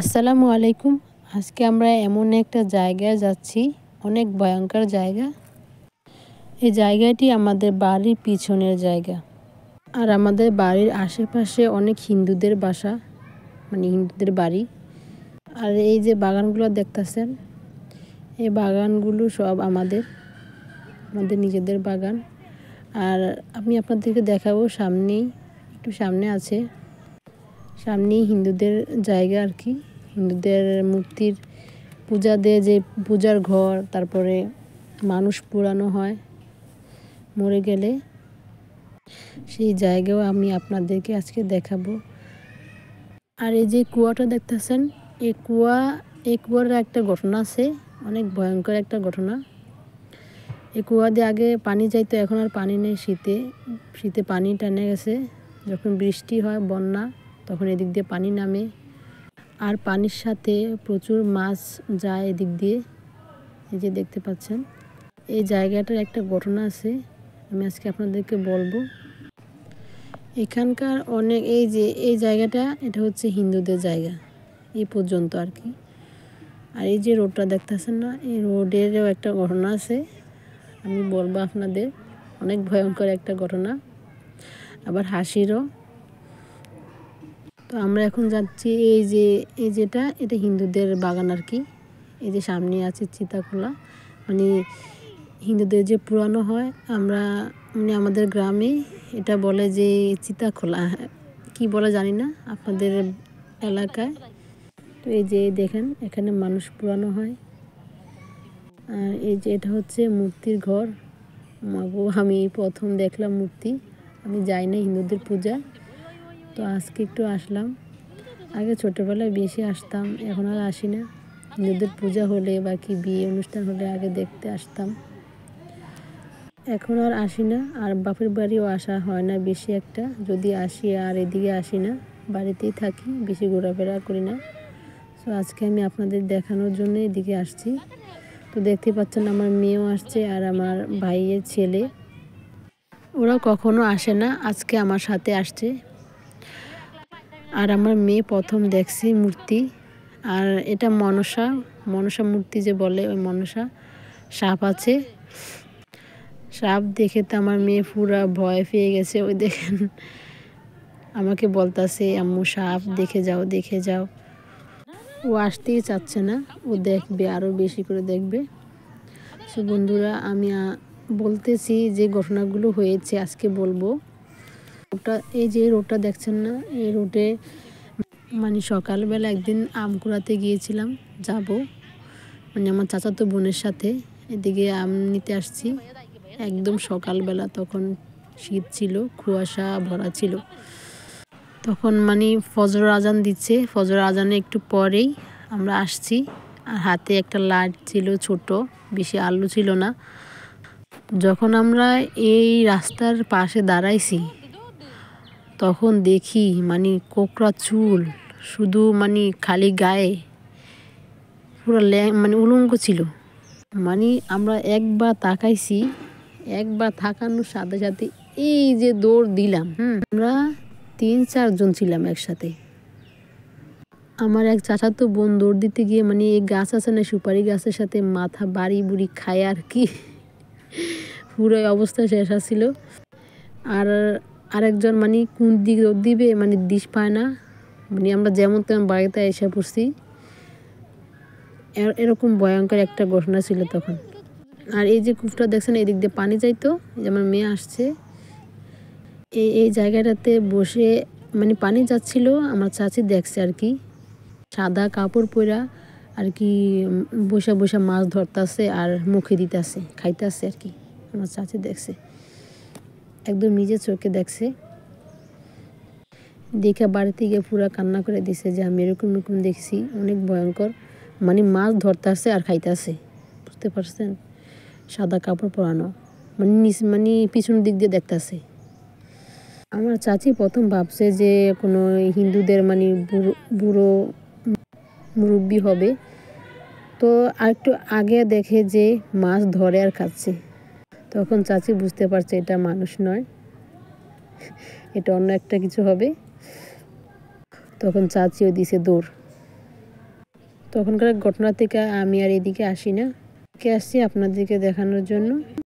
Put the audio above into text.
আসসালামু আলাইকুম। আজকে আমরা এমন একটা জায়গায় যাচ্ছি, অনেক ভয়ঙ্কর জায়গা। এই জায়গাটি আমাদের বাড়ির পিছনের জায়গা। আর আমাদের বাড়ির আশেপাশে অনেক হিন্দুদের বাসা, মানে হিন্দুদের বাড়ি। আর এই যে বাগানগুলো দেখতেছেন, এই বাগানগুলো সব আমাদের নিজেদের বাগান। আর আমি আপনাদেরকে দেখাবো একটু সামনে আছে, সামনেই হিন্দুদের জায়গা আর কি। হিন্দুদের মূর্তির পূজা দিয়ে যে পূজার ঘর, তারপরে মানুষ পোড়ানো হয় মরে গেলে, সেই জায়গাও আমি আপনাদেরকে আজকে দেখাবো। আর এই যে কুয়াটা দেখতেছেন, এই কুয়ার একটা ঘটনা আছে, অনেক ভয়ঙ্কর একটা ঘটনা। এই কুয়া দিয়ে আগে পানি যাইতো, এখন আর পানি নেই। শীতে পানি টানে গেছে। যখন বৃষ্টি হয়, বন্যা, তখন এদিক দিয়ে পানি নামে। আর পানির সাথে প্রচুর মাছ যায় এদিক দিয়ে। এই যে দেখতে পাচ্ছেন, এই জায়গাটার একটা ঘটনা আছে, আমি আজকে আপনাদেরকে বলবো। এখানকার এই জায়গাটা, এটা হচ্ছে হিন্দুদের জায়গা এই পর্যন্ত আর কি। আর এই যে রোডটা দেখতেছেন না, এই রোডেরও একটা ঘটনা আছে, আমি বলবো আপনাদের। অনেক ভয়ঙ্কর একটা ঘটনা, আবার হাসিরও। তো আমরা এখন যাচ্ছি এটা হিন্দুদের বাগান আর কি। এই যে সামনে আছে চিতাখোলা, মানে হিন্দুদের যে পুরানো হয়, আমাদের গ্রামে এটা বলে যে চিতাখোলা, কি বলে জানি না আপনাদের এলাকায়। তো এই যে দেখেন, এখানে মানুষ পুরানো হয়। আর এই যে এটা হচ্ছে মূর্তির ঘর। মাগো, আমি প্রথম দেখলাম মূর্তি। আমি যাই না হিন্দুদের পূজা, তো আজকে একটু আসলাম। আগে ছোটোবেলায় বেশি আসতাম, এখন আর আসি না। হিন্দুদের পূজা হলে বা কি বিয়ে অনুষ্ঠান হলে আগে দেখতে আসতাম, এখন আর আসি না। আর বাপের বাড়িও আসা হয় না বেশি একটা, যদি আসি আর এদিকে আসি না, বাড়িতেই থাকি, বেশি ঘোরাফেরা করি না। তো আজকে আমি আপনাদের দেখানোর জন্য এদিকে আসছি। তো দেখতে পাচ্ছেন আমার মেয়েও আসছে আর আমার ভাইয়ের ছেলে, ওরা কখনো আসে না, আজকে আমার সাথে আসছে। আর আমার মেয়ে প্রথম দেখছে মূর্তি। আর এটা মনসা মূর্তি যে বলে, ওই মনসা সাপ আছে। সাপ দেখে তো আমার মেয়ে পুরা ভয় পেয়ে গেছে। ওই দেখেন, আমাকে বলতাছে আম্মু সাপ দেখে যাও। ও আসতেই চাচ্ছে না, ও দেখবে, আরও বেশি করে দেখবে। সো বন্ধুরা, আমি বলতেছি যে ঘটনাগুলো হয়েছে আজকে বলবো। এই যে রোডটা দেখছেন না, এই রোডে মানে সকালবেলা একদিন আম কুড়াতে গিয়েছিলাম, মানে আমার চাচাতো বোনের সাথে এদিকে আম নিতে আসছি। একদম সকালবেলা, তখন শীত ছিল, কুয়াশা ভরা ছিল। তখন মানে ফজর আজান দিচ্ছে, ফজর আজানে একটু পরেই আমরা আসছি। আর হাতে একটা লাইট ছিল, ছোট, বেশি আলো ছিল না। যখন আমরা এই রাস্তার পাশে দাঁড়াইছি, তখন দেখি মানে কোকড়া চুল, শুধু মানে খালি গায়ে, পুরো মানে উলঙ্গ ছিল। মানে আমরা একবার তাকাইছি, একবার তাকানোর সাথে সাথে এই যে দৌড় দিলাম। আমরা 3-4 জন ছিলাম একসাথে। আমার এক চাচাতো বোন দৌড় দিতে গিয়ে, মানে এই গাছ আছে না, সুপারি গাছের সাথে মাথা বাড়ি বুড়ি খায় আর কি, পুরো অবস্থা শেষ ছিল। আর আরেকজন মানে কোন দিক দৌড় দিবে, মানে দিশ পায় না। মানে আমরা যেমন তেমন বাড়িতে এসে পড়ছি। এরকম ভয়ঙ্কর একটা ঘটনা ছিল তখন। আর এই যে কূপটা দেখছেন, এদিক দিয়ে পানি যাইতো, যে আমার মেয়ে আসছে এই জায়গাটাতে বসে, মানে পানি যাচ্ছিল, আমার চাচি দেখছে আর কি, সাদা কাপড় পরা আর কি, বসে মাছ ধরতেছে আর মুখে দিতেছে, খাইতেছে আর কি। আমার চাচি দেখছে, একদম নিজের চোখে দেখছে। দেখে বাড়িতে গিয়ে পুরা কান্না করে দিছে যে আমি এরকম দেখছি, অনেক ভয়ঙ্কর। মানে মাছ ধরতেছে আর খাইতেছে, বুঝতে পারছেন? সাদা কাপড় পরানো, মানে পিছন দিক দিয়ে দেখতেছে। আমার চাচি প্রথম ভাবছে যে কোনো হিন্দুদের মানে বুড়ো মুরব্বি হবে। তো আর একটু আগে দেখে যে মাছ ধরে আর খাচ্ছে, তখন চাচি বুঝতে পারছে এটা মানুষ নয়, এটা অন্য একটা কিছু হবে। তখন চাচিও দিছে দৌড়। তখনকার ঘটনা থেকে আমি আর এদিকে আসি না, আসছি আপনাদেরকে দেখানোর জন্য।